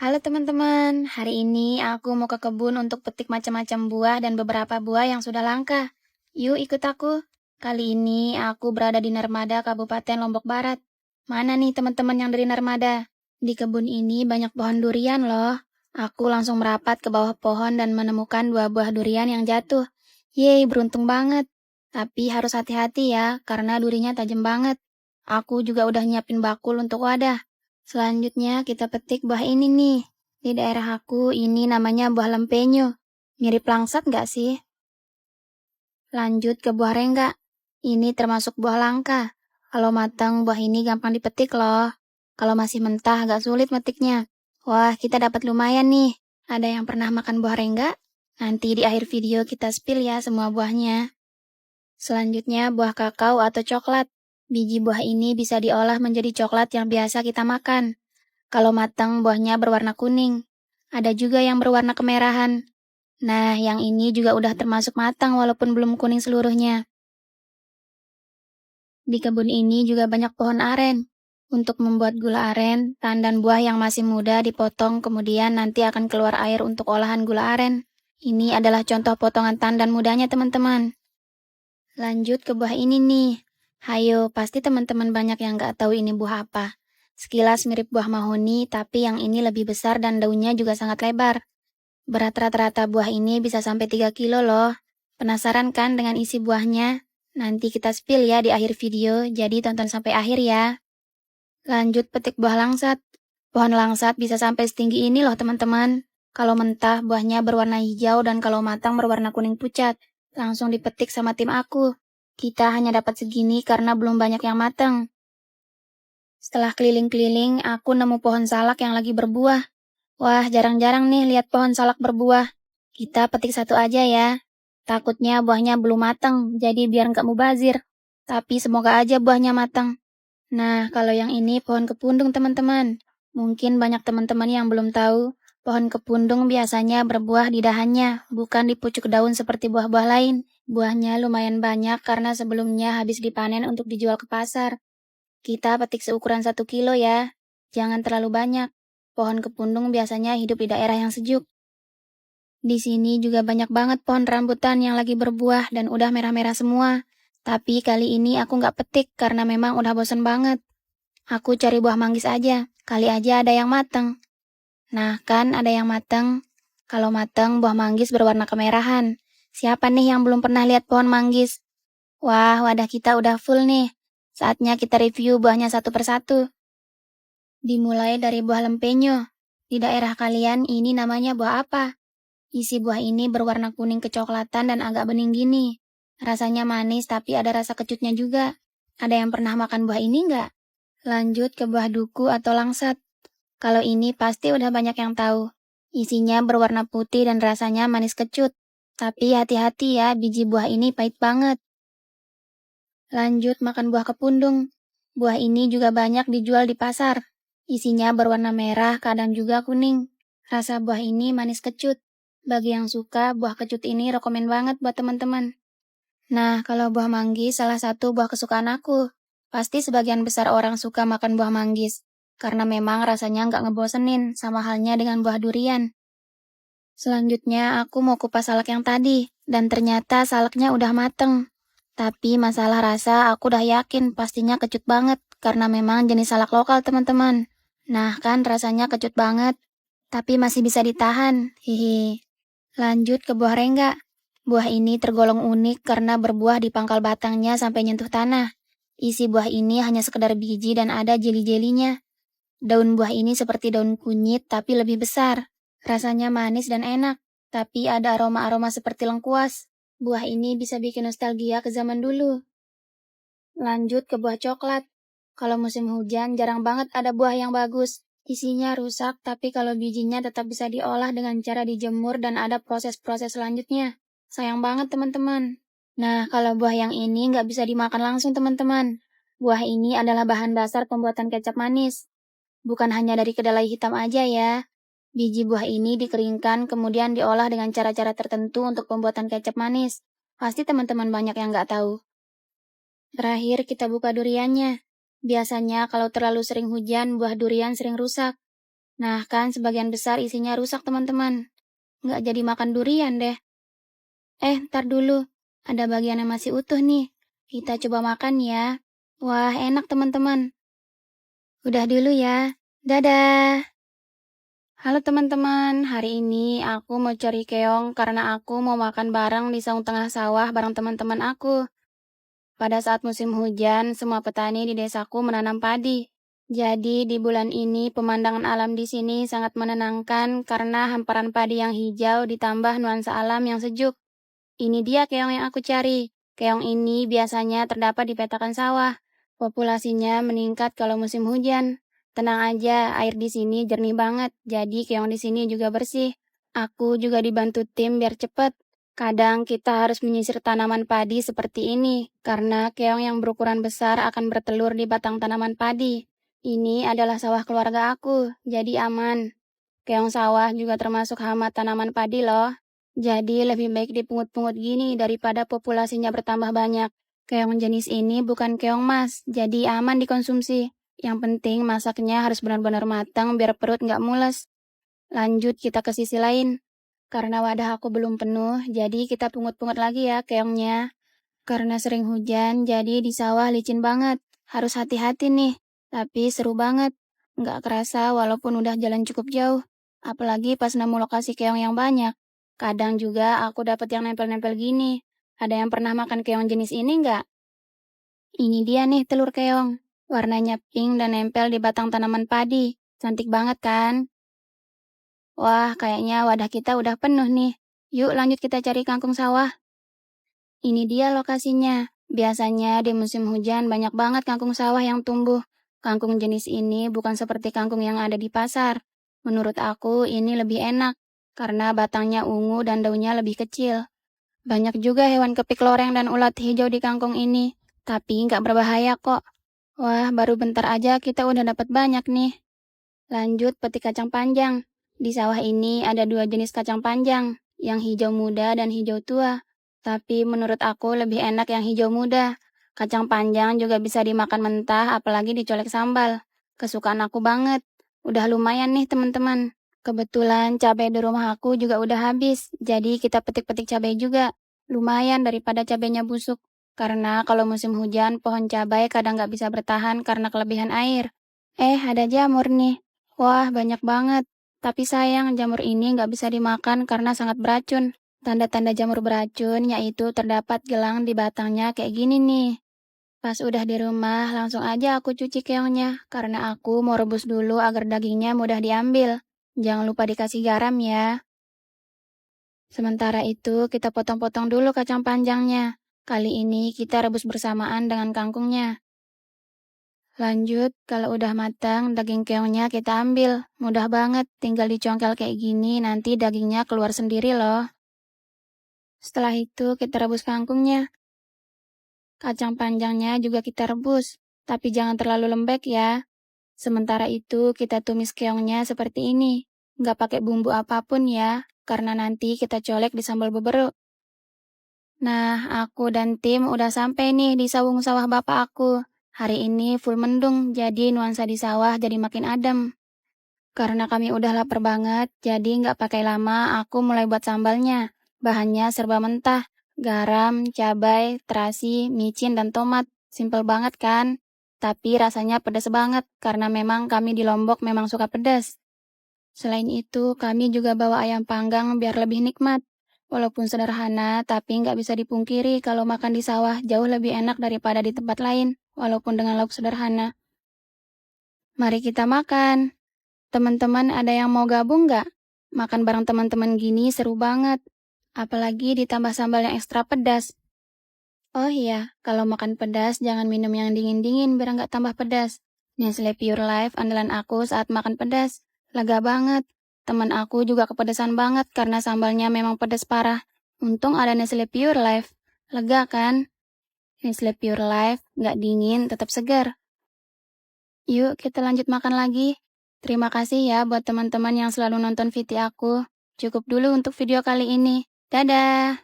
Halo teman-teman, hari ini aku mau ke kebun untuk petik macam-macam buah dan beberapa buah yang sudah langka. Yuk ikut aku. Kali ini aku berada di Narmada, Kabupaten Lombok Barat. Mana nih teman-teman yang dari Narmada? Di kebun ini banyak pohon durian loh. Aku langsung merapat ke bawah pohon dan menemukan dua buah durian yang jatuh. Yeay, beruntung banget. Tapi harus hati-hati ya, karena durinya tajam banget. Aku juga udah nyiapin bakul untuk wadah. Selanjutnya kita petik buah ini nih. Di daerah aku ini namanya buah lempenyo. Mirip langsat nggak sih? Lanjut ke buah rengga. Ini termasuk buah langka. Kalau matang buah ini gampang dipetik loh. Kalau masih mentah agak sulit metiknya. Wah, kita dapat lumayan nih. Ada yang pernah makan buah rengga? Nanti di akhir video kita spill ya semua buahnya. Selanjutnya buah kakao atau coklat. Biji buah ini bisa diolah menjadi coklat yang biasa kita makan. Kalau matang, buahnya berwarna kuning. Ada juga yang berwarna kemerahan. Nah, yang ini juga udah termasuk matang walaupun belum kuning seluruhnya. Di kebun ini juga banyak pohon aren. Untuk membuat gula aren, tandan buah yang masih muda dipotong kemudian nanti akan keluar air untuk olahan gula aren. Ini adalah contoh potongan tandan mudanya teman-teman. Lanjut ke buah ini nih. Hayo, pasti teman-teman banyak yang nggak tahu ini buah apa. Sekilas mirip buah mahoni, tapi yang ini lebih besar dan daunnya juga sangat lebar. Berat rata-rata buah ini bisa sampai 3 kilo loh. Penasaran kan dengan isi buahnya? Nanti kita spill ya di akhir video, jadi tonton sampai akhir ya. Lanjut petik buah langsat. Pohon langsat bisa sampai setinggi ini loh teman-teman. Kalau mentah, buahnya berwarna hijau dan kalau matang berwarna kuning pucat. Langsung dipetik sama tim aku. Kita hanya dapat segini karena belum banyak yang matang. Setelah keliling-keliling, aku nemu pohon salak yang lagi berbuah. Wah, jarang-jarang nih lihat pohon salak berbuah. Kita petik satu aja ya. Takutnya buahnya belum matang, jadi biar nggak mubazir. Tapi semoga aja buahnya matang. Nah, kalau yang ini pohon kepundung teman-teman. Mungkin banyak teman-teman yang belum tahu, pohon kepundung biasanya berbuah di dahannya, bukan di pucuk daun seperti buah-buah lain. Buahnya lumayan banyak karena sebelumnya habis dipanen untuk dijual ke pasar. Kita petik seukuran 1 kilo ya. Jangan terlalu banyak. Pohon kepundung biasanya hidup di daerah yang sejuk. Di sini juga banyak banget pohon rambutan yang lagi berbuah dan udah merah-merah semua. Tapi kali ini aku nggak petik karena memang udah bosen banget. Aku cari buah manggis aja, kali aja ada yang mateng. Nah kan ada yang mateng. Kalau mateng buah manggis berwarna kemerahan. Siapa nih yang belum pernah lihat pohon manggis? Wah, wadah kita udah full nih. Saatnya kita review buahnya satu persatu. Dimulai dari buah lempenyo. Di daerah kalian ini namanya buah apa? Isi buah ini berwarna kuning kecoklatan dan agak bening gini. Rasanya manis tapi ada rasa kecutnya juga. Ada yang pernah makan buah ini nggak? Lanjut ke buah duku atau langsat. Kalau ini pasti udah banyak yang tahu. Isinya berwarna putih dan rasanya manis kecut. Tapi hati-hati ya, biji buah ini pahit banget. Lanjut makan buah kepundung. Buah ini juga banyak dijual di pasar. Isinya berwarna merah, kadang juga kuning. Rasa buah ini manis kecut. Bagi yang suka, buah kecut ini rekomen banget buat teman-teman. Nah, kalau buah manggis salah satu buah kesukaan aku. Pasti sebagian besar orang suka makan buah manggis. Karena memang rasanya nggak ngebosenin, sama halnya dengan buah durian. Selanjutnya aku mau kupas salak yang tadi, dan ternyata salaknya udah mateng. Tapi masalah rasa aku udah yakin pastinya kecut banget, karena memang jenis salak lokal teman-teman. Nah kan rasanya kecut banget, tapi masih bisa ditahan, hihi. Lanjut ke buah rengga. Buah ini tergolong unik karena berbuah di pangkal batangnya sampai nyentuh tanah. Isi buah ini hanya sekedar biji dan ada jeli-jelinya. Daun buah ini seperti daun kunyit tapi lebih besar. Rasanya manis dan enak, tapi ada aroma-aroma seperti lengkuas. Buah ini bisa bikin nostalgia ke zaman dulu. Lanjut ke buah coklat. Kalau musim hujan jarang banget ada buah yang bagus. Isinya rusak, tapi kalau bijinya tetap bisa diolah dengan cara dijemur dan ada proses-proses selanjutnya. Sayang banget teman-teman. Nah, kalau buah yang ini nggak bisa dimakan langsung teman-teman. Buah ini adalah bahan dasar pembuatan kecap manis. Bukan hanya dari kedelai hitam aja ya. Biji buah ini dikeringkan kemudian diolah dengan cara-cara tertentu untuk pembuatan kecap manis. Pasti teman-teman banyak yang nggak tahu. Terakhir kita buka duriannya. Biasanya kalau terlalu sering hujan, buah durian sering rusak. Nah kan sebagian besar isinya rusak teman-teman. Nggak jadi makan durian deh. Ntar dulu. Ada bagian yang masih utuh nih. Kita coba makan ya. Wah, enak teman-teman. Udah dulu ya. Dadah. Halo teman-teman, hari ini aku mau cari keong karena aku mau makan bareng di saung tengah sawah bareng teman-teman aku. Pada saat musim hujan, semua petani di desaku menanam padi. Jadi di bulan ini pemandangan alam di sini sangat menenangkan karena hamparan padi yang hijau ditambah nuansa alam yang sejuk. Ini dia keong yang aku cari. Keong ini biasanya terdapat di petakan sawah. Populasinya meningkat kalau musim hujan. Tenang aja, air di sini jernih banget, jadi keong di sini juga bersih. Aku juga dibantu tim biar cepet. Kadang kita harus menyisir tanaman padi seperti ini, karena keong yang berukuran besar akan bertelur di batang tanaman padi. Ini adalah sawah keluarga aku, jadi aman. Keong sawah juga termasuk hama tanaman padi loh. Jadi lebih baik dipungut-pungut gini daripada populasinya bertambah banyak. Keong jenis ini bukan keong mas, jadi aman dikonsumsi. Yang penting masaknya harus benar-benar matang biar perut nggak mules. Lanjut kita ke sisi lain. Karena wadah aku belum penuh, jadi kita pungut-pungut lagi ya keongnya. Karena sering hujan, jadi di sawah licin banget. Harus hati-hati nih. Tapi seru banget. Nggak kerasa walaupun udah jalan cukup jauh. Apalagi pas nemu lokasi keong yang banyak. Kadang juga aku dapat yang nempel-nempel gini. Ada yang pernah makan keong jenis ini nggak? Ini dia nih telur keong. Warnanya pink dan nempel di batang tanaman padi. Cantik banget kan? Wah, kayaknya wadah kita udah penuh nih. Yuk lanjut kita cari kangkung sawah. Ini dia lokasinya. Biasanya di musim hujan banyak banget kangkung sawah yang tumbuh. Kangkung jenis ini bukan seperti kangkung yang ada di pasar. Menurut aku ini lebih enak, karena batangnya ungu dan daunnya lebih kecil. Banyak juga hewan kepik loreng dan ulat hijau di kangkung ini, tapi nggak berbahaya kok. Wah, baru bentar aja kita udah dapat banyak nih. Lanjut petik kacang panjang. Di sawah ini ada dua jenis kacang panjang, yang hijau muda dan hijau tua. Tapi menurut aku lebih enak yang hijau muda. Kacang panjang juga bisa dimakan mentah, apalagi dicolek sambal. Kesukaan aku banget. Udah lumayan nih teman-teman. Kebetulan cabai di rumah aku juga udah habis, jadi kita petik-petik cabai juga. Lumayan daripada cabainya busuk. Karena kalau musim hujan, pohon cabai kadang nggak bisa bertahan karena kelebihan air. Ada jamur nih. Wah, banyak banget. Tapi sayang, jamur ini nggak bisa dimakan karena sangat beracun. Tanda-tanda jamur beracun yaitu terdapat gelang di batangnya kayak gini nih. Pas udah di rumah, langsung aja aku cuci keongnya, karena aku mau rebus dulu agar dagingnya mudah diambil. Jangan lupa dikasih garam ya. Sementara itu, kita potong-potong dulu kacang panjangnya. Kali ini kita rebus bersamaan dengan kangkungnya. Lanjut, kalau udah matang, daging keongnya kita ambil. Mudah banget, tinggal dicongkel kayak gini, nanti dagingnya keluar sendiri loh. Setelah itu, kita rebus kangkungnya. Kacang panjangnya juga kita rebus, tapi jangan terlalu lembek ya. Sementara itu, kita tumis keongnya seperti ini. Nggak pakai bumbu apapun ya, karena nanti kita colek di sambal beberuk. Nah, aku dan tim udah sampai nih di sawung sawah bapak aku. Hari ini full mendung, jadi nuansa di sawah jadi makin adem. Karena kami udah lapar banget, jadi nggak pakai lama aku mulai buat sambalnya. Bahannya serba mentah, garam, cabai, terasi, micin, dan tomat. Simple banget kan? Tapi rasanya pedas banget, karena memang kami di Lombok memang suka pedas. Selain itu, kami juga bawa ayam panggang biar lebih nikmat. Walaupun sederhana, tapi nggak bisa dipungkiri kalau makan di sawah jauh lebih enak daripada di tempat lain, walaupun dengan lauk sederhana. Mari kita makan. Teman-teman ada yang mau gabung nggak? Makan bareng teman-teman gini seru banget. Apalagi ditambah sambal yang ekstra pedas. Oh iya, kalau makan pedas jangan minum yang dingin-dingin biar nggak tambah pedas. Nestle Pure Life andalan aku saat makan pedas. Lega banget. Teman aku juga kepedesan banget karena sambalnya memang pedas parah. Untung ada Nestle Pure Life. Lega kan? Nestle Pure Life nggak dingin, tetap segar. Yuk kita lanjut makan lagi. Terima kasih ya buat teman-teman yang selalu nonton VT aku. Cukup dulu untuk video kali ini. Dadah!